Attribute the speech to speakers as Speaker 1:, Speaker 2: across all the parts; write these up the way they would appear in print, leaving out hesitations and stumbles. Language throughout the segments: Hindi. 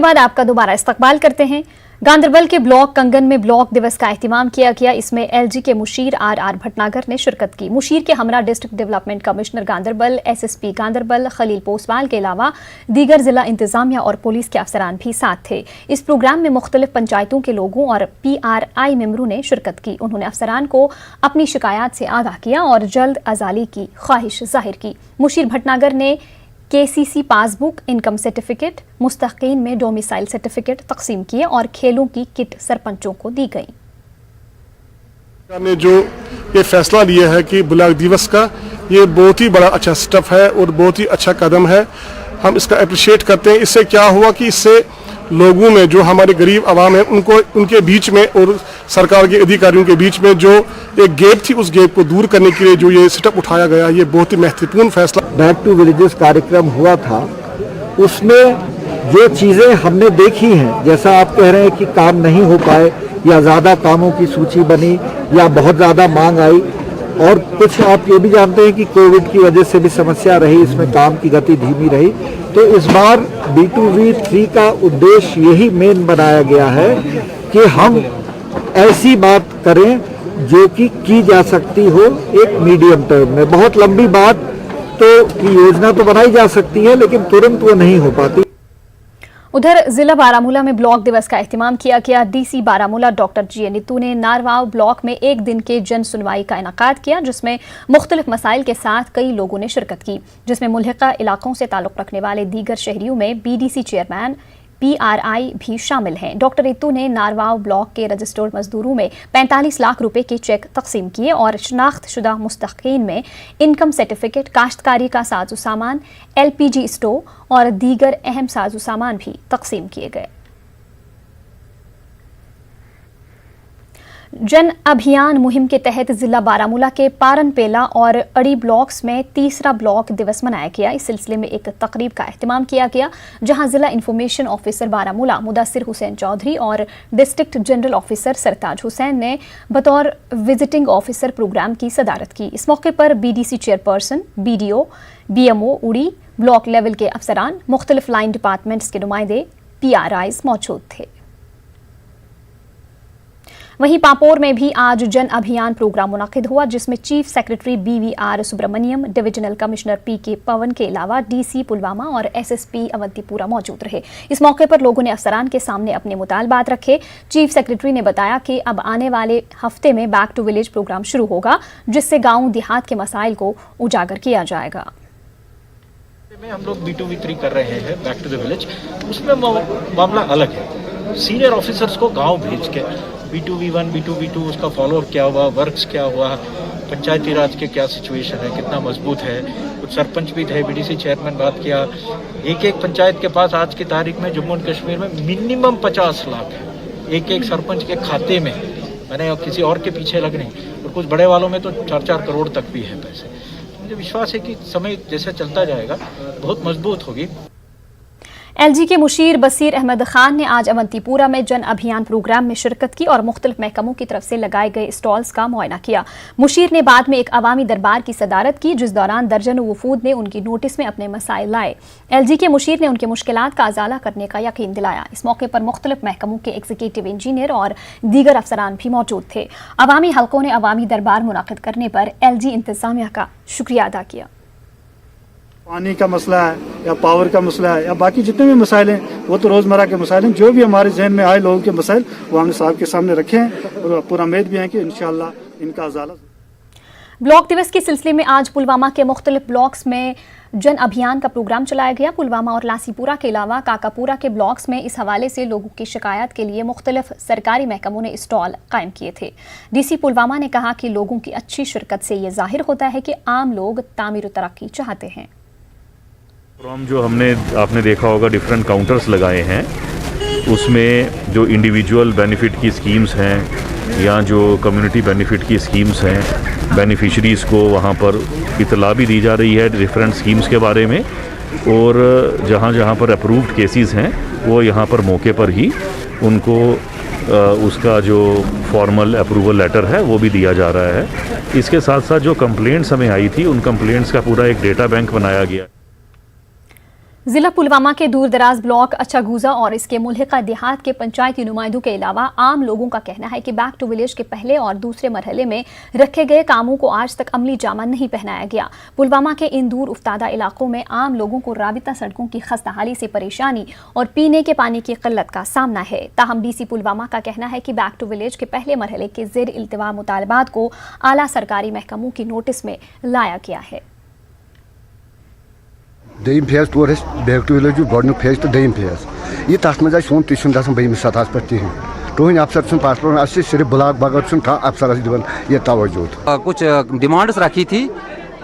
Speaker 1: के बाद आपका दोबारा इस्तकबाल करते हैं। गांदरबल के ब्लॉक कंगन में ब्लॉक दिवस का एहतमाम किया गया। इसमें एलजी के मुशीर आर भटनागर ने शिरकत की। मुशीर के हमरा district development commissioner Ganderbal, SSP Ganderbal Khalil Poswal के अलावा दीगर जिला इंतजामिया और पुलिस के अफसरान भी साथ थे। इस प्रोग्राम में मुख्तलिफ पंचायतों के लोगों और PRI मेंबरों ने शिरकत की। उन्होंने अफसरान को अपनी शिकायत से आगाह किया और जल्द अजाली की ख्वाहिश जाहिर की। मुशीर भटनागर ने KCC पासबुक, इनकम सर्टिफिकेट, मुस्तकीन में डोमिसाइल सर्टिफिकेट तकसीम किए और खेलों की किट सरपंचों को दी गई।
Speaker 2: ने जो ये फैसला लिया है कि ब्लॉक दिवस का, ये बहुत ही बड़ा अच्छा स्टेप है और बहुत ही अच्छा कदम है। हम इसका अप्रिशिएट करते हैं। इससे क्या हुआ कि इससे लोगों में, जो हमारे गरीब आवाम है, उनको उनके बीच में और सरकार के अधिकारियों के बीच में जो एक गैप थी, उस गैप को दूर करने के लिए जो ये स्टेप उठाया गया, ये बहुत ही महत्वपूर्ण फैसला।
Speaker 3: बैक टू विलेजेस कार्यक्रम हुआ था, उसमें जो चीज़ें हमने देखी हैं, जैसा आप कह रहे हैं कि काम नहीं हो पाए या ज़्यादा कामों की सूची बनी या बहुत ज़्यादा मांग आई, और कुछ आप ये भी जानते हैं कि कोविड की वजह से भी समस्या रही, इसमें काम की गति धीमी रही। तो इस बार B2V3 का उद्देश्य यही मेन बनाया गया है कि हम ऐसी बात करें जो कि की जा सकती हो एक मीडियम टर्म में। बहुत लंबी बात तो की योजना तो बनाई जा सकती है, लेकिन तुरंत वो नहीं हो पाती।
Speaker 1: उधर जिला बारामूला में ब्लॉक दिवस का एहतमाम किया गया। DC Baramulla doctor GA Neetu ने नारवाव ब्लॉक में एक दिन के जन सुनवाई का इनकाद किया, जिसमें मुख्तलिफ मसाइल के साथ कई लोगों ने शिरकत की, जिसमें मुल्हिका इलाकों से ताल्लुक रखने वाले दीगर शहरियों में BDC चेयरमैन, PRI भी शामिल हैं। डॉक्टर नीतू ने नारवाव ब्लॉक के रजिस्टर्ड मजदूरों में 45 लाख रुपए के चेक तकसीम किए और शनाख्तशुदा मुस्तकीन में इनकम सर्टिफिकेट, काश्तकारी का साजो सामान, LPG स्टोव और दीगर अहम साजो सामान भी तकसीम किए गए। जन अभियान मुहिम के तहत जिला बारामूला के पारनपेला और अड़ी ब्लॉक्स में तीसरा ब्लॉक दिवस मनाया गया। इस सिलसिले में एक तकरीब का एहतमाम किया गया, जहां जिला इंफॉर्मेशन ऑफिसर बारामूला मुदस्सिर हुसैन चौधरी और डिस्ट्रिक्ट जनरल ऑफिसर सरताज हुसैन ने बतौर विजिटिंग ऑफिसर प्रोग्राम की सदारत की। इस मौके पर BDC चेयरपर्सन, BDO, BMO उड़ी, ब्लॉक लेवल के अफसरान, मुख्तलिफ लाइन डिपार्टमेंट्स के नुमाइंदे, PRIs मौजूद थे। वहीं पापोर में भी आज जन अभियान प्रोग्राम मुनाकिद हुआ, जिसमें chief secretary BVR Subrahmanyam, divisional commissioner PK Pawan के अलावा DC पुलवामा और SSP अवंतीपुरा मौजूद रहे। इस मौके पर लोगों ने अफसरान के सामने अपने मुतालबात रखे। चीफ सेक्रेटरी ने बताया कि अब आने वाले हफ्ते में बैक टू विलेज प्रोग्राम शुरू होगा, जिससे गाँव देहात के मसाइल को उजागर किया जाएगा।
Speaker 4: हम लोग B2V3 कर रहे हैं, बैक टू द विलेज। उसमें मामला अलग है। सीनियर ऑफिसर्स को गांव भेज के B2V1, B2V2 उसका फॉलोअप क्या हुआ, वर्क्स क्या हुआ, पंचायती राज के क्या सिचुएशन है, कितना मजबूत है। कुछ सरपंच भी थे, BDC चेयरमैन बात किया। एक पंचायत के पास आज की तारीख में जम्मू एंड कश्मीर में मिनिमम 50 लाख है एक सरपंच के खाते में, मैंने किसी और के पीछे लग नहीं, और कुछ बड़े वालों में तो 4-4 करोड़ तक भी है पैसे। मुझे विश्वास है कि समय जैसे चलता जाएगा बहुत मजबूत होगी।
Speaker 1: LG के मुशीर बसीर अहमद खान ने आज अवंतीपुरा में जन अभियान प्रोग्राम में शिरकत की और मुख्तलिफ महकमों की तरफ से लगाए गए स्टॉल्स का मुआयना किया। मुशीर ने बाद में एक अवामी दरबार की सदारत की, जिस दौरान दर्जनों वफूद ने उनकी नोटिस में अपने मसाइल लाए। LG के मुशीर ने उनके मुश्किलात का अजाला करने का यकीन दिलाया। इस मौके पर मुख्तलिफ महकमों के एग्जीक्यूटिव इंजीनियर और दीगर अफसरान भी मौजूद थे। अवामी हल्कों ने अवामी दरबार मुनाकिद करने पर LG इंतजामिया का शुक्रिया अदा किया।
Speaker 5: पानी का मसला है या पावर का मसला है या बाकी जितने भी मसाइल हैं, वो तो रोज़मर्रा के मसाइल हैं। जो भी हमारे जहन में आए लोगों के मसाइल, वो हमने साहब के सामने रखे हैं और पूरा उम्मीद भी है कि इंशाअल्लाह इनका अजाला।
Speaker 1: ब्लॉक दिवस के सिलसिले में आज पुलवामा के मुख्तलिफ ब्लॉक्स में जन अभियान का प्रोग्राम चलाया गया। पुलवामा और लासीपुरा के अलावा काकापुरा के ब्लॉक्स में इस हवाले से लोगों की शिकायत के लिए मुख्तलिफ सरकारी महकमों ने स्टॉल कायम किए थे। DC पुलवामा ने कहा कि लोगों की अच्छी शिरकत से ये जाहिर होता है कि आम लोग तामीर और तरक्की चाहते हैं।
Speaker 6: प्रोग्राम जो आपने देखा होगा, डिफरेंट काउंटर्स लगाए हैं, उसमें जो इंडिविजुअल बेनिफिट की स्कीम्स हैं या जो कम्युनिटी बेनिफिट की स्कीम्स हैं, बेनिफिशरीज़ को वहाँ पर इतला भी दी जा रही है डिफरेंट स्कीम्स के बारे में, और जहाँ पर अप्रूव्ड केसेस हैं वो यहाँ पर मौके पर ही उनको उसका जो फॉर्मल अप्रूवल लेटर है वो भी दिया जा रहा है। इसके साथ साथ जो कंप्लेंट्स हमें आई थी, उन कंप्लेंट्स का पूरा एक डेटा बैंक बनाया गया।
Speaker 1: जिला पुलवामा के दूर दराज ब्लॉक अच्छागूजा और इसके मुल्हिका देहात के पंचायती नुमाइंदों के अलावा आम लोगों का कहना है कि बैक टू विलेज के पहले और दूसरे मरहले में रखे गए कामों को आज तक अमली जामा नहीं पहनाया गया। पुलवामा के इन दूर उफ्तादा इलाकों में आम लोगों को राबिता सड़कों की खस्ताहाली से परेशानी और पीने के पानी की किल्लत का सामना है। ताहम डीसी पुलवामा का कहना है कि बैक टू विलेज के पहले मरहले के जेर इल्तिवा मुतालबात को आला सरकारी महकमों की नोटिस में लाया गया है।
Speaker 7: दम फेज तौर बैक टू विलेज गोडनुक फेज तो दम फेज यह तथ मज सोन तुम ग बहमिस सतह पे कहें तुम अफसर पास सिर्फ ब्लॉक बगैर कह अफसर दिवन ये तवज्जो।
Speaker 8: कुछ डिमांड्स रखी थी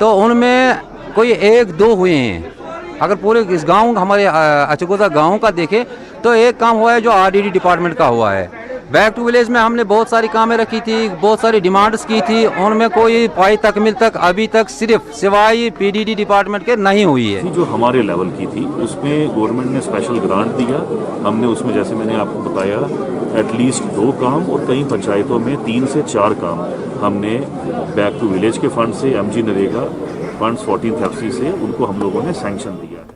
Speaker 8: तो उनमें कोई एक दो हुए हैं। अगर पूरे इस गांव हमारे अच्छागूजा गांव का देखें तो एक काम हुआ है जो आरडीडी डिपार्टमेंट का हुआ है। बैक टू विलेज में हमने बहुत सारी कामें रखी थी, बहुत सारी डिमांड्स की थी, उनमें कोई पाई तकमील तक अभी तक सिर्फ सिवाय पीडीडी डिपार्टमेंट के नहीं हुई है।
Speaker 6: जो हमारे लेवल की थी उसमें गवर्नमेंट ने स्पेशल ग्रांट दिया। हमने उसमें जैसे मैंने आपको बताया एटलीस्ट 2 काम और कई पंचायतों में 3 से 4 काम हमने बैक टू विलेज के फंड से MG NREGA funds 14th FC से उनको हम लोगों ने सैंक्शन दिया है।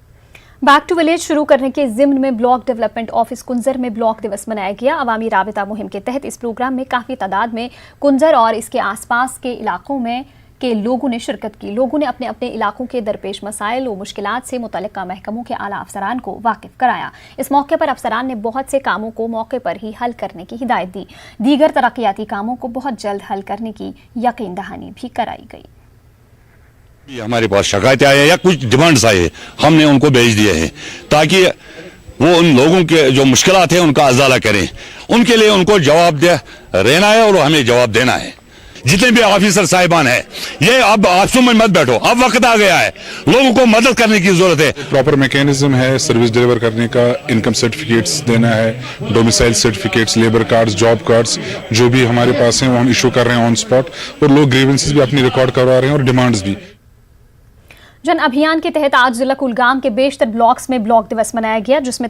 Speaker 1: बैक टू विलेज शुरू करने के जिम्न में ब्लॉक डेवलपमेंट ऑफिस कुंजर में ब्लॉक दिवस मनाया गया। अवामी राबिता मुहिम के तहत इस प्रोग्राम में काफी तादाद में कुंजर और इसके आसपास के इलाकों में के लोगों ने शिरकत की। लोगों ने अपने अपने इलाकों के दरपेश मसाइल और मुश्किलात से मुतल्लिका महकमों के आला अफसरान को वाकिफ कराया। इस मौके पर अफसरान ने बहुत से कामों को मौके पर ही हल करने की हिदायत दी। दीगर तरक्याती कामों को बहुत जल्द हल करने की यकीन दहानी भी कराई गई।
Speaker 9: हमारे पास शिकायतें आए या कुछ डिमांड्स आए हमने उनको भेज दिए हैं ताकि वो उन लोगों के जो मुश्किलात हैं उनका अजाला करें। उनके लिए उनको जवाब दे रहना है और हमें जवाब देना है। जितने भी ऑफिसर साहिबान हैं ये अब आपसों में मत बैठो, अब वक्त आ गया है, लोगों को मदद करने की जरूरत है।
Speaker 10: प्रॉपर मैकेनिज्म है सर्विस डिलीवर करने का, इनकम सर्टिफिकेट्स देना है, domicile certificates, labour cards, job cards जो भी हमारे पास हैं वो हम इशू कर रहे हैं ऑन स्पॉट और लोग ग्रीवेंसेस भी अपनी रिकॉर्ड करवा रहे हैं और डिमांड्स भी।
Speaker 1: जन अभियान के तहत आज जिला कुलगाम के बेशतर ब्लॉक्स में ब्लॉक दिवस मनाया गया जिसमें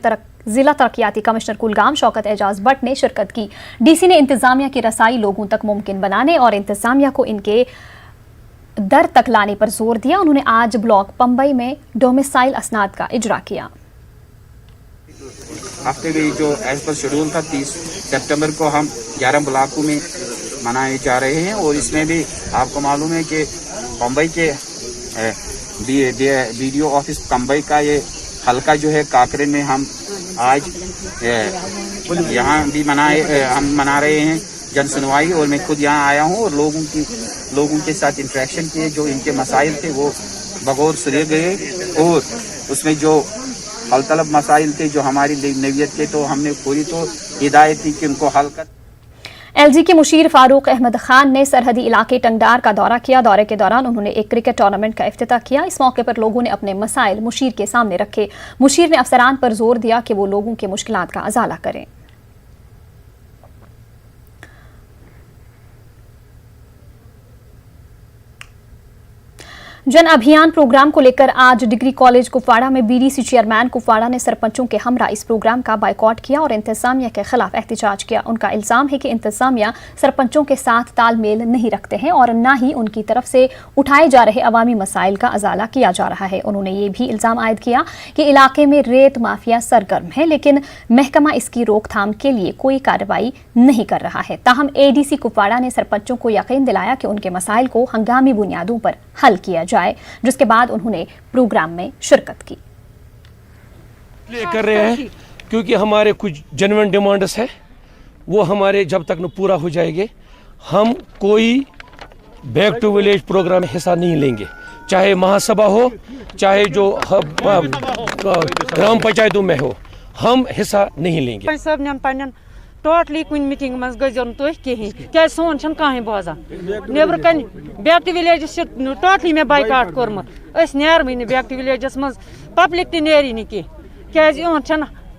Speaker 1: जिला तरक्याती कमिश्नर कुलगाम शौकत एजाज भट्ट ने शिरकत की। डीसी ने इंतजामिया की रसाई लोगों तक मुमकिन बनाने और इंतजामिया को इनके दर तक लाने पर जोर दिया। उन्होंने आज ब्लॉक पंबई में डोमिसाइल असनाद का इजरा किया।
Speaker 11: हफ्ते की जो एज पर शेड्यूल था 30 सितंबर को हम 11 ब्लॉकों में मनाए जा रहे हैं और इसमें भी आपको मालूम है कि पंबई के बीडीओ ऑफिस पंबई का ये हल्का जो है काकरे में हम आज यहाँ भी हम मना रहे हैं जन सुनवाई और मैं खुद यहाँ आया हूँ और लोगों के साथ इंटरेक्शन किए। जो इनके मसाइल थे वो बगौर सुने गए और उसमें जो हल तलब मसाइल थे जो हमारी नवीयत के तो हमने पूरी तो हिदायत थी कि उनको हल कर।
Speaker 1: एलजी के मुशीर फारूक अहमद खान ने सरहदी इलाके टंगडार का दौरा किया। दौरे के दौरान उन्होंने एक क्रिकेट टूर्नामेंट का इफ्तिताह किया। इस मौके पर लोगों ने अपने मसाइल मुशीर के सामने रखे। मुशीर ने अफसरान पर जोर दिया कि वो लोगों के मुश्किलात का अजाला करें। जन अभियान प्रोग्राम को लेकर आज डिग्री कॉलेज कुपवाड़ा में बीडीसी चेयरमैन कुपवाड़ा ने सरपंचों के हमरा इस प्रोग्राम का बायकॉट किया और इंतजामिया के खिलाफ एहतजाज किया। उनका इल्जाम है कि इंतजामिया सरपंचों के साथ तालमेल नहीं रखते हैं और न ही उनकी तरफ से उठाए जा रहे अवामी मसाइल का अजाला किया जा रहा है। उन्होंने ये भी इल्जाम आयद किया कि इलाके में रेत माफिया सरगर्म है लेकिन महकमा इसकी रोकथाम के लिए कोई कार्रवाई नहीं कर रहा है। ताहम एडीसी कुपवाड़ा ने सरपंचों को यकीन दिलाया कि उनके मसाइल को हंगामी बुनियादों पर हल किया जाए, जिसके बाद उन्होंने प्रोग्राम में शिरकत की।
Speaker 12: कर रहे हैं क्योंकि हमारे कुछ जेन्युइन डिमांड्स है वो हमारे जब तक न पूरा हो जाएंगे हम कोई बैक टू विलेज प्रोग्राम में हिस्सा नहीं लेंगे, चाहे महासभा हो चाहे जो ग्राम पंचायतों में हो, हम हिस्सा नहीं लेंगे।
Speaker 13: टोटली कुछ मीटिंग मज गजो तुह कहें क्या सोन कहें बोजान नबर कन बैक टू विलेज टोटली मे बाइकाट कोर्मुत नेरवे बैक टू विलेजस मज पब्लिक तह नेरी नी क्या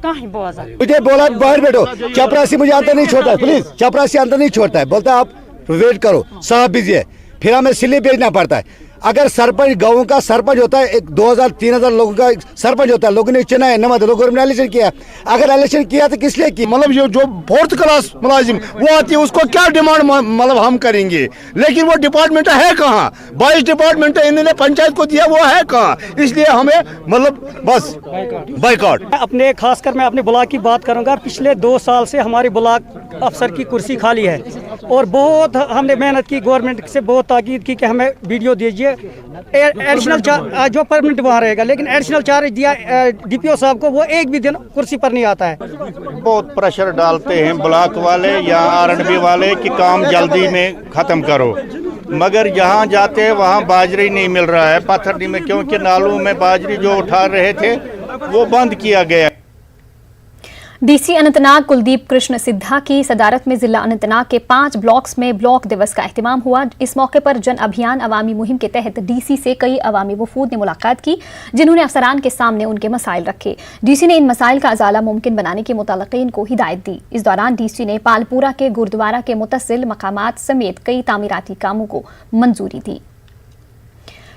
Speaker 13: कहीं बोजान।
Speaker 7: मुझे बोला बाहर बैठो, चपरासी मुझे अंदर नहीं छोड़ता है, प्लीज चपरासी अंदर नहीं छोड़ता है, बोलता है आप वेट करो साहब बिजी है, फिर हमें स्लिप भेजना पड़ता है। अगर सरपंच गाँव का सरपंच होता है, एक 2000-3000 लोगों का सरपंच होता है, लोगों ने चुना है, लोगों ने इलेक्शन किया। अगर इलेक्शन किया तो किस लिए किया? मतलब जो 4th क्लास मुलाजिम वो आती है, उसको क्या डिमांड मतलब हम करेंगे, लेकिन वो डिपार्टमेंट है कहाँ? 22 डिपार्टमेंट इन्होंने पंचायत को दिया, वो है कहाँ? इसलिए हमें मतलब बस बाइकआउट।
Speaker 14: अपने खासकर मैं अपने ब्लॉक की बात करूंगा। पिछले 2 साल से हमारे ब्लॉक अफसर की कुर्सी खाली है और बहुत हमने मेहनत की, गवर्नमेंट से बहुत ताकीद की कि हमें वीडियो दीजिए, एडिशनल जो परमानेंट वहाँ रहेगा, लेकिन एडिशनल चार्ज दिया DPO साहब को, वो एक भी दिन कुर्सी पर नहीं आता है।
Speaker 15: बहुत प्रेशर डालते हैं ब्लॉक वाले या R&B वाले कि काम जल्दी में ख़त्म करो, मगर जहाँ जाते हैं वहाँ बाजरी नहीं मिल रहा है पाथरडी में, क्योंकि नालों में बाजरी जो उठा रहे थे वो बंद किया गया।
Speaker 1: डीसी अनंतनाग कुलदीप कृष्ण सिद्धा की सदारत में जिला अनंतनाग के 5 ब्लॉक्स में ब्लॉक दिवस का एहतमाम हुआ। इस मौके पर जन अभियान अवामी मुहिम के तहत डीसी से कई अवामी वफूद ने मुलाकात की, जिन्होंने अफसरान के सामने उनके मसाइल रखे। डीसी ने इन मसाइल का अजाला मुमकिन बनाने की मुतल्लिकीन को हिदायत दी। इस दौरान डीसी ने पालपुरा के गुरुद्वारा के मुतसिल मकामात समेत कई तामीराती कामों को मंजूरी दी।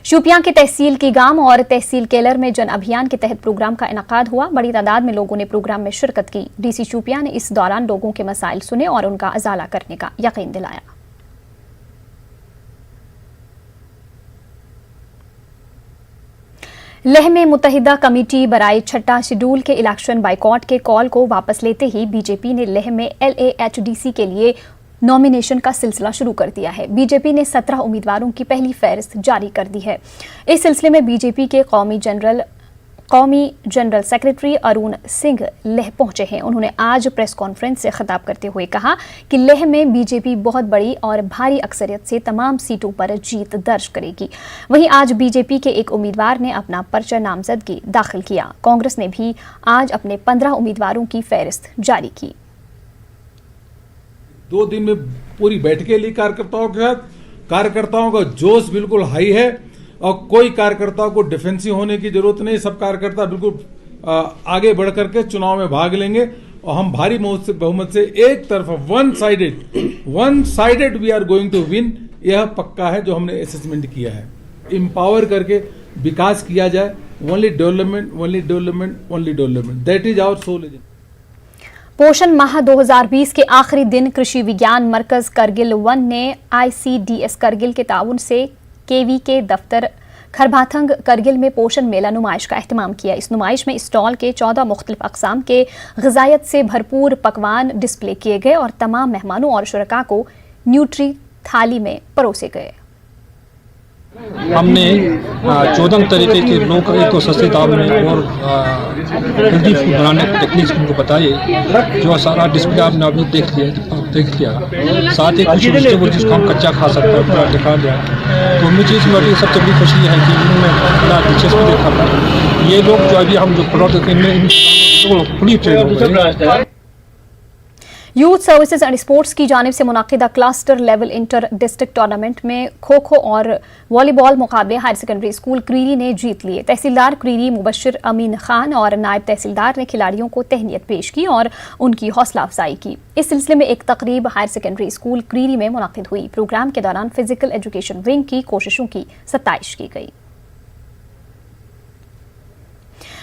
Speaker 1: शोपियां के तहसील की गांव और तहसील केलर में जन अभियान के तहत प्रोग्राम का इनकाद हुआ। बड़ी तादाद में लोगों ने प्रोग्राम में शिरकत की। डीसी शोपियां ने इस दौरान लोगों के मसाइल सुने और उनका अजाला करने का यकीन दिलाया। लेह में मुत्तहिदा कमेटी बराए छठा शेड्यूल के इलेक्शन बाइकॉट के कॉल को वापस लेते ही बीजेपी ने लेह में LAHDC के लिए नॉमिनेशन का सिलसिला शुरू कर दिया है। बीजेपी ने 17 उम्मीदवारों की पहली फहरिस्त जारी कर दी है। इस सिलसिले में बीजेपी के कौमी जनरल सेक्रेटरी अरुण सिंह लेह पहुंचे हैं। उन्होंने आज प्रेस कॉन्फ्रेंस से खिताब करते हुए कहा कि लेह में बीजेपी बहुत बड़ी और भारी अक्सरियत से तमाम सीटों पर जीत दर्ज करेगी। वहीं आज बीजेपी के एक उम्मीदवार ने अपना पर्चा नामजदगी दाखिल किया। कांग्रेस ने भी आज अपने 15 उम्मीदवारों की फहरिस्त जारी की।
Speaker 16: 2 दिन में पूरी बैठकें ली कार्यकर्ताओं के साथ। कार्यकर्ताओं का जोश बिल्कुल हाई है और कोई कार्यकर्ताओं को डिफेंसिव होने की जरूरत नहीं। सब कार्यकर्ता बिल्कुल आगे बढ़ करके चुनाव में भाग लेंगे और हम भारी बहुमत से एक तरफा one sided we are going to win, यह पक्का है जो हमने असेसमेंट किया है। एम्पावर करके विकास किया जाए, only development, that is our sole agenda.
Speaker 1: पोषण माह 2020 के आखिरी दिन कृषि विज्ञान मरकज करगिल 1 ने ICDS करगिल के ताउन से KV के दफ्तर खरभाथंग करगिल में पोषण मेला नुमाइश का एहतमाम किया। इस नुमाइश में स्टॉल के 14 मुख्तलिफ अक़साम के ग़िज़ायत से भरपूर पकवान डिस्प्ले किए गए और तमाम मेहमानों और शुरका को न्यूट्री थाली में परोसे गए।
Speaker 17: हमने 14 तरीके के लोग को सस्ते दाम में और हेल्दी फूड बनाने के टेक्निक्स उनको बताए, जो सारा डिस्प्ले आपने अभी देख लिया। साथ ही कुछ वेजिटेबल जिसको हम कच्चा खा सकते हैं पूरा दिखा दिया। तो मुझे इसमें अभी सबसे बड़ी खुशी है कि इन्होंने बड़ा दिलचस्पी देखा। ये लोग जो अभी हम जो प्रोडक्ट इनमें खुली ट्रेन
Speaker 1: यूथ सर्विसेज एंड स्पोर्ट्स की जानिब से मुनाकिदा cluster level inter district tournament में खो खो और वॉलीबॉल मुकाबले हायर सेकेंडरी स्कूल क्रीरी ने जीत लिए। तहसीलदार क्रीरी मुबशिर अमीन खान और नायब तहसीलदार ने खिलाड़ियों को तहनीत पेश की और उनकी हौसला अफजाई की। इस सिलसिले में एक तकरीब हायर सेकेंडरी स्कूल क्रीरी में मुनाकिद हुई। प्रोग्राम के दौरान फिजिकल एजुकेशन विंग की कोशिशों की सताइश की गई।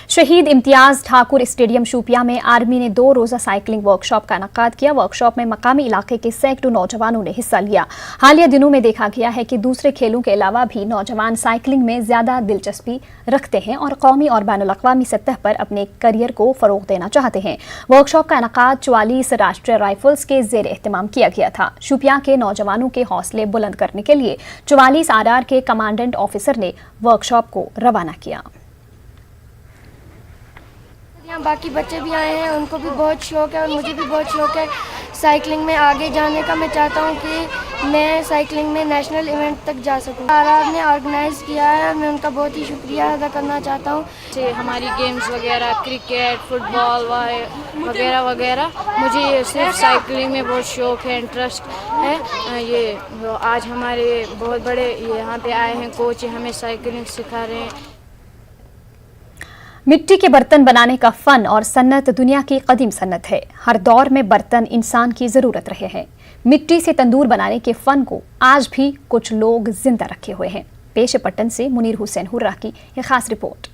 Speaker 1: शहीद इम्तियाज ठाकुर स्टेडियम शोपियां में आर्मी ने 2 रोजा साइकिलिंग वर्कशॉप का इनकाद किया। वर्कशॉप में मकामी इलाके के सैकड़ों नौजवानों ने हिस्सा लिया। हालिया दिनों में देखा गया है कि दूसरे खेलों के अलावा भी नौजवान साइकिलिंग में ज्यादा दिलचस्पी रखते हैं और कौमी और बैनुल-अक़वामी सतह पर अपने करियर को फरोग देना चाहते हैं। वर्कशॉप का इनकाद 44 राष्ट्रीय राइफल्स के जेर एहतमाम किया गया था। शोपियां के नौजवानों के हौसले बुलंद करने के लिए 44 RR के कमांडेंट ऑफिसर ने वर्कशॉप को रवाना किया।
Speaker 18: यहाँ बाकी बच्चे भी आए हैं, उनको भी बहुत शौक़ है और मुझे भी बहुत शौक़ है साइकिलिंग में आगे जाने का। मैं चाहता हूँ कि मैं साइकिलिंग में नेशनल इवेंट तक जा सकूँ। RR ने ऑर्गेनाइज़ किया है, मैं उनका बहुत ही शुक्रिया अदा करना चाहता हूँ।
Speaker 19: हमारी गेम्स वगैरह क्रिकेट, फुटबॉल वगैरह वगैरह, मुझे सिर्फ साइकिलिंग में बहुत शौक़ है, इंटरेस्ट है। ये आज हमारे बहुत बड़े यहाँ पे आए हैं कोच, हमें साइकिलिंग सिखा रहे हैं।
Speaker 1: मिट्टी के बर्तन बनाने का फन और सन्नत दुनिया की कदीम सन्नत है। हर दौर में बर्तन इंसान की ज़रूरत रहे हैं। मिट्टी से तंदूर बनाने के फन को आज भी कुछ लोग जिंदा रखे हुए हैं। पेश पट्टन से मुनीर हुसैन हुर्रा की यह खास रिपोर्ट।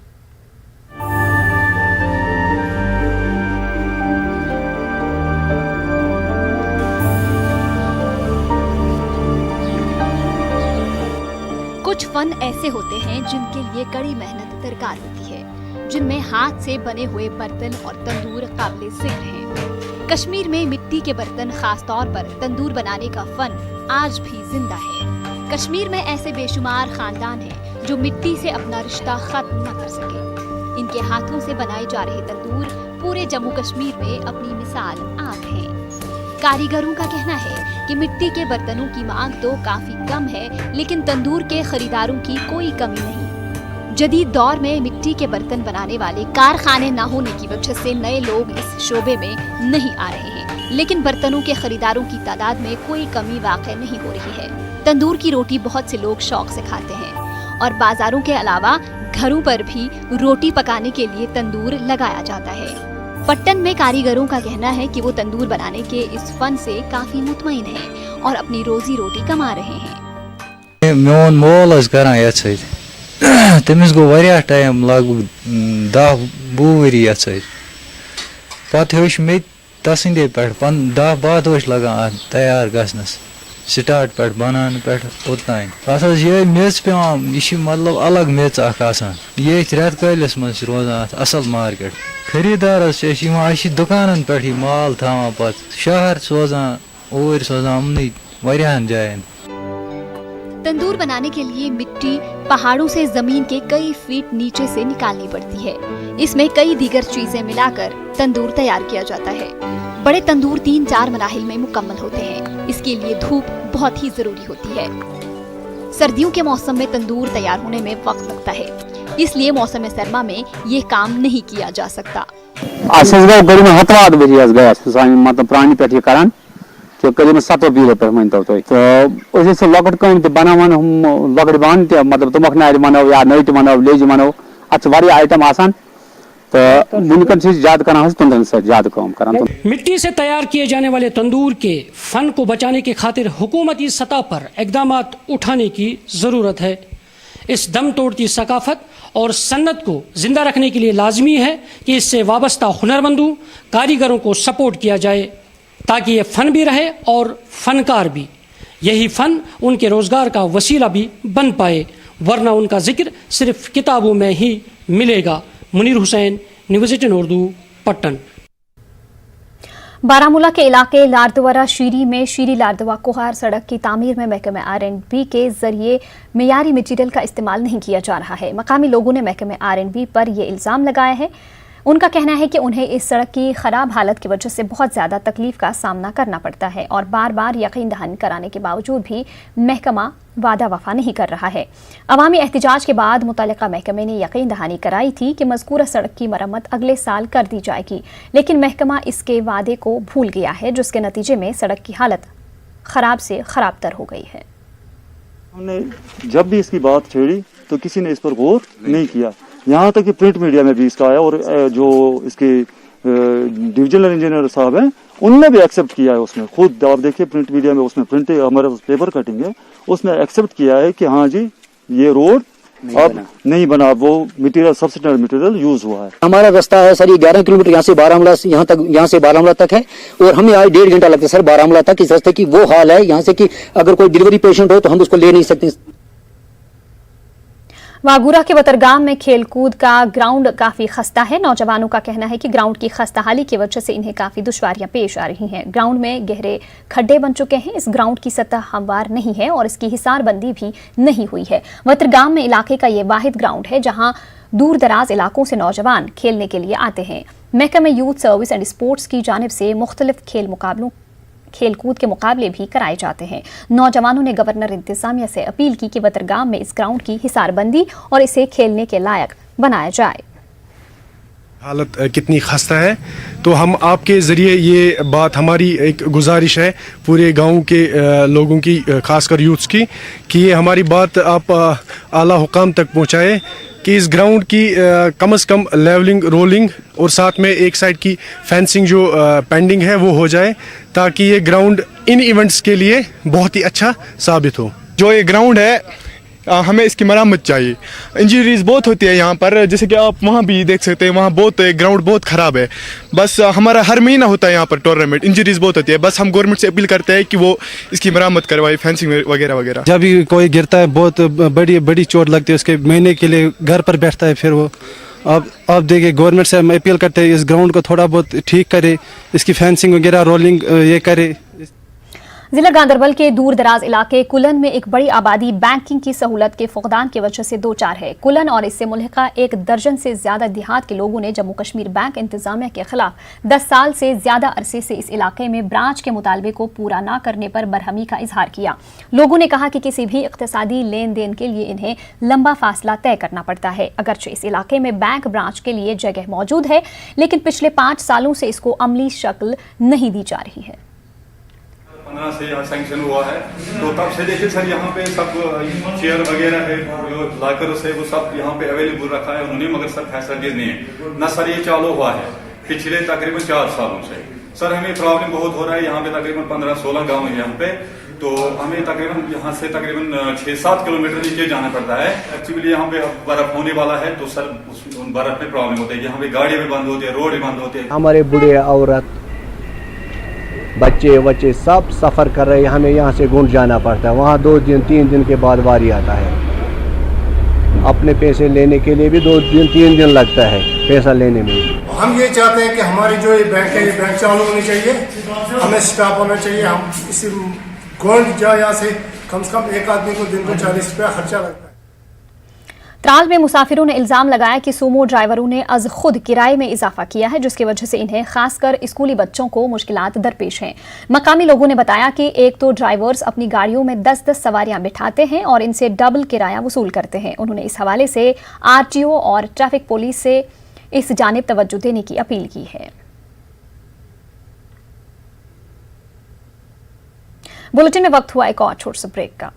Speaker 1: कुछ फन ऐसे होते हैं जिनके लिए कड़ी मेहनत दरकार होती है, जिनमें हाथ से बने हुए बर्तन और तंदूर काबिले जिक्र हैं। कश्मीर में मिट्टी के बर्तन, खास तौर पर तंदूर बनाने का फन आज भी जिंदा है। कश्मीर में ऐसे बेशुमार खानदान हैं जो मिट्टी से अपना रिश्ता खत्म न कर सके। इनके हाथों से बनाए जा रहे तंदूर पूरे जम्मू कश्मीर में अपनी मिसाल आप है। कारीगरों का कहना है कि मिट्टी के बर्तनों की मांग तो काफी कम है, लेकिन तंदूर के खरीदारों की कोई कमी नहीं। जदीद दौर में मिट्टी के बर्तन बनाने वाले कारखाने न होने की वजह से नए लोग इस शोबे में नहीं आ रहे हैं, लेकिन बर्तनों के खरीदारों की तादाद में कोई कमी वाक़ई नहीं हो रही है। तंदूर की रोटी बहुत से लोग शौक से खाते हैं और बाजारों के अलावा घरों पर भी रोटी पकाने के लिए तंदूर लगाया जाता है। पट्टन में कारीगरों का कहना है कि वो तंदूर बनाने के इस फन से काफी मुतमईन हैं और अपनी रोजी रोटी कमा रहे हैं।
Speaker 20: मोन मोल करान ये तमिस गो वारिया टाइम लगभग 10-12 वरी ये पत हेच मे तसंदे पे 10-12 वर्ष लगान तैयार गसनस स्टार्ट पे बनाने पे ओतान अत ये मेज पे यह मतलब अलग मेज ये रेत कलिस मज रोजान असल मार्केट खरीदार दुकान पे माल थावान पे शहर सोजान और सोजान उमनी वारियाहन जायन।
Speaker 1: तंदूर बनाने के लिए मिट्टी पहाड़ों से जमीन के कई फीट नीचे से निकालनी पड़ती है। इसमें कई दीगर चीजें मिलाकर तंदूर तैयार किया जाता है। बड़े तंदूर 3-4 मराहिल में मुकम्मल होते हैं। इसके लिए धूप बहुत ही जरूरी होती है। सर्दियों के मौसम में तंदूर तैयार होने में वक्त लगता है, इसलिए मौसम सरमा में ये काम नहीं किया जा सकता।
Speaker 21: मतलब प्राणी पे करान करीबन 7 पीढ़ी पे मन तो लकट कम बनावान हम लकड़ बान मतलब तुमक नार मनो या नईट मनो लेज मनो अच्छा वारी आइटम आसान तो मुनकन से याद करना तुंदन से याद कम करना।
Speaker 22: मिट्टी से तैयार किए जाने वाले तंदूर के फन को बचाने की खातिर हुकूमती सतह पर इक़दामात उठाने की जरूरत है। इस दम तोड़ती सकाफत और सन्नत को जिंदा रखने के लिए लाजमी है कि इससे वाबस्ता हुनरमंदों, कारीगरों को सपोर्ट किया जाए ताकि ये फन भी रहे और फनकार भी। यही फन उनके रोजगार का वसीला भी बन पाए, वरना उनका जिक्र सिर्फ किताबों में ही मिलेगा। मुनीर हुसैन, न्यूज़ 18 उर्दू, पट्टन।
Speaker 1: बारामूला के इलाके लारदवारा शीरी में शीरी लारदवा कोहार सड़क की तामीर में महकमे R&B के जरिए मियारी मटीरियल का इस्तेमाल नहीं किया जा रहा है। मकामी लोगों ने महकमे R&B पर यह इल्ज़ाम लगाया है। उनका कहना है कि उन्हें इस सड़क की खराब हालत की वजह से बहुत ज़्यादा तकलीफ का सामना करना पड़ता है और बार बार यकीन दहानी कराने के बावजूद भी महकमा वादा वफा नहीं कर रहा है। अवामी एहतजाज के बाद मुतल्लिका महकमे ने यकीन दहानी कराई थी कि मज़कूरा सड़क की मरम्मत अगले साल कर दी जाएगी, लेकिन महकमा इसके वादे को भूल गया है, जिसके नतीजे में सड़क की हालत खराब से खराब तर हो गई है।
Speaker 23: हमने जब भी इसकी बात छेड़ी तो किसी ने इस पर गौर नहीं किया। यहाँ तक कि प्रिंट मीडिया में भी इसका आया और जो इसके डिविजनल इंजीनियर साहब हैं उनने भी एक्सेप्ट किया है। उसमें खुद आप देखिए प्रिंट मीडिया में उसमें प्रिंट हमारे पेपर कटिंग है, उसमें एक्सेप्ट किया है कि हाँ जी ये रोड अब नहीं बना, वो मटेरियल सब्सिडेंट मटेरियल यूज हुआ है।
Speaker 24: हमारा रास्ता है सर ये 11 किलोमीटर यहाँ से बारामूला यहाँ से बारामूला तक है और हमें आज 1.5 घंटा लगता है सर बारामूला तक। इस रास्ते की वो हाल है यहाँ से कि अगर कोई डिलीवरी पेशेंट हो तो हम उसको ले नहीं सकते।
Speaker 1: वागूरा के बतरगाम में खेलकूद का ग्राउंड काफी खस्ता है। नौजवानों का कहना है कि ग्राउंड की खस्ताहाली की वजह से इन्हें काफी दुश्वारियां पेश आ रही हैं। ग्राउंड में गहरे खड्डे बन चुके हैं। इस ग्राउंड की सतह हमवार नहीं है और इसकी हिसारबंदी भी नहीं हुई है। बतरगाम में इलाके का ये वाहिद ग्राउंड है जहां दूर दराज इलाकों से नौजवान खेलने के लिए आते हैं। महकमे यूथ सर्विस एंड स्पोर्ट्स की जानिब से मुख्तलिफ खेलकूद के मुकाबले भी कराए जाते हैं। नौजवानों ने गवर्नर इंतजामिया से अपील की कि बतरगाम में इस ग्राउंड की हिसारबंदी और इसे खेलने के लायक बनाया जाए।
Speaker 25: हालत कितनी खस्ता है, तो हम आपके ज़रिए ये बात हमारी एक गुजारिश है पूरे गांव के लोगों की, खासकर यूथ्स की, कि ये हमारी बात आप आला हुकाम तक पहुंचाए कि इस ग्राउंड की कम से कम लेवलिंग, रोलिंग और साथ में एक साइड की फेंसिंग जो पेंडिंग है वो हो जाए ताकि ये ग्राउंड इन इवेंट्स के लिए बहुत ही अच्छा साबित हो। जो ये ग्राउंड है
Speaker 2: हमें इसकी मरम्मत चाहिए। इंजरीज बहुत होती है यहाँ पर, जैसे कि आप वहाँ भी देख सकते हैं, वहाँ बहुत ग्राउंड बहुत ख़राब है। बस हमारा हर महीना होता है यहाँ पर टूर्नामेंट, इंजरीज बहुत होती है। बस हम गवर्नमेंट से अपील करते हैं कि वो इसकी मरम्मत करवाए, फेंसिंग वगैरह वगैरह।
Speaker 3: जब भी कोई गिरता है बहुत बड़ी चोट लगती है, उसके महीने के लिए घर पर बैठता है। फिर वो अब देखिए, गवर्नमेंट से हम अपील करते हैं इस ग्राउंड को थोड़ा बहुत ठीक करे, इसकी फेंसिंग वगैरह रोलिंग ये करे।
Speaker 1: जिला गांधरबल के दूर दराज इलाके कुलन में एक बड़ी आबादी बैंकिंग की सहूलत के फुकदान की वजह से दो चार है। कुलन और इससे मुल्हिका 1 दर्जन से ज्यादा देहात के लोगों ने जम्मू कश्मीर बैंक इंतजामिया के खिलाफ 10 साल से ज्यादा अरसे से इस इलाके में ब्रांच के मुतालबे को पूरा न करने पर बरहमी का इजहार किया। लोगों ने कहा कि किसी भी इक्तिसादी लेन देन के लिए इन्हें लंबा फासला तय करना पड़ता है। अगरचे इस इलाके में बैंक ब्रांच के लिए जगह मौजूद है, लेकिन पिछले 5 सालों से इसको अमली शक्ल नहीं दी जा रही है।
Speaker 4: 15 से यहाँ सैंक्शन हुआ है, तो तब से देखिए सर यहाँ पे सब चेयर वगैरह है, जो लॉकर्स है वो सब यहाँ पे अवेलेबल रखा है उन्होंने, मगर सर फैसिलिटीज नहीं है न सर। ये चालू हुआ है पिछले तकरीबन 4 सालों से। सर हमें प्रॉब्लम बहुत हो रहा है, यहाँ पे तकरीबन 15-16 गाँव है यहाँ पे, तो हमें तकरीबन यहाँ से तकरीबन 6-7 किलोमीटर नीचे जाना पड़ता है। एक्चुअली यहाँ पे बर्फ होने वाला है, तो सर उन बर्फ में प्रॉब्लम होती है। यहाँ पे गाड़ियाँ भी बंद होती है, रोड भी बंद होते हैं।
Speaker 5: हमारे बूढ़े औरत बच्चे सब सफ़र कर रहे हैं, हमें यहाँ से गुंड जाना पड़ता है। वहाँ 2 दिन 3 दिन के बाद बारी आता है। अपने पैसे लेने के लिए भी 2 दिन 3 दिन लगता है पैसा लेने में।
Speaker 25: हम ये चाहते हैं कि हमारी जो ये बैंक है, ये बैंक चालू होनी चाहिए, हमें स्टाफ होना चाहिए। हम इस गोल्ड जाए यहाँ से कम 1 आदमी को दिन को 40 रुपया खर्चा लगता है।
Speaker 1: त्राल में मुसाफिरों ने इल्जाम लगाया कि सूमो ड्राइवरों ने अज खुद किराए में इजाफा किया है, जिसकी वजह से इन्हें खासकर स्कूली बच्चों को मुश्किलात दरपेश हैं। मकामी लोगों ने बताया कि एक तो ड्राइवर्स अपनी गाड़ियों में 10-10 सवारियां बिठाते हैं और इनसे डबल किराया वसूल करते हैं। उन्होंने इस हवाले से RTO और ट्रैफिक पुलिस से इस जानिब तवज्जो देने की अपील की है। बुलेटिन में वक्त हुआ एक और छोटे से ब्रेक का।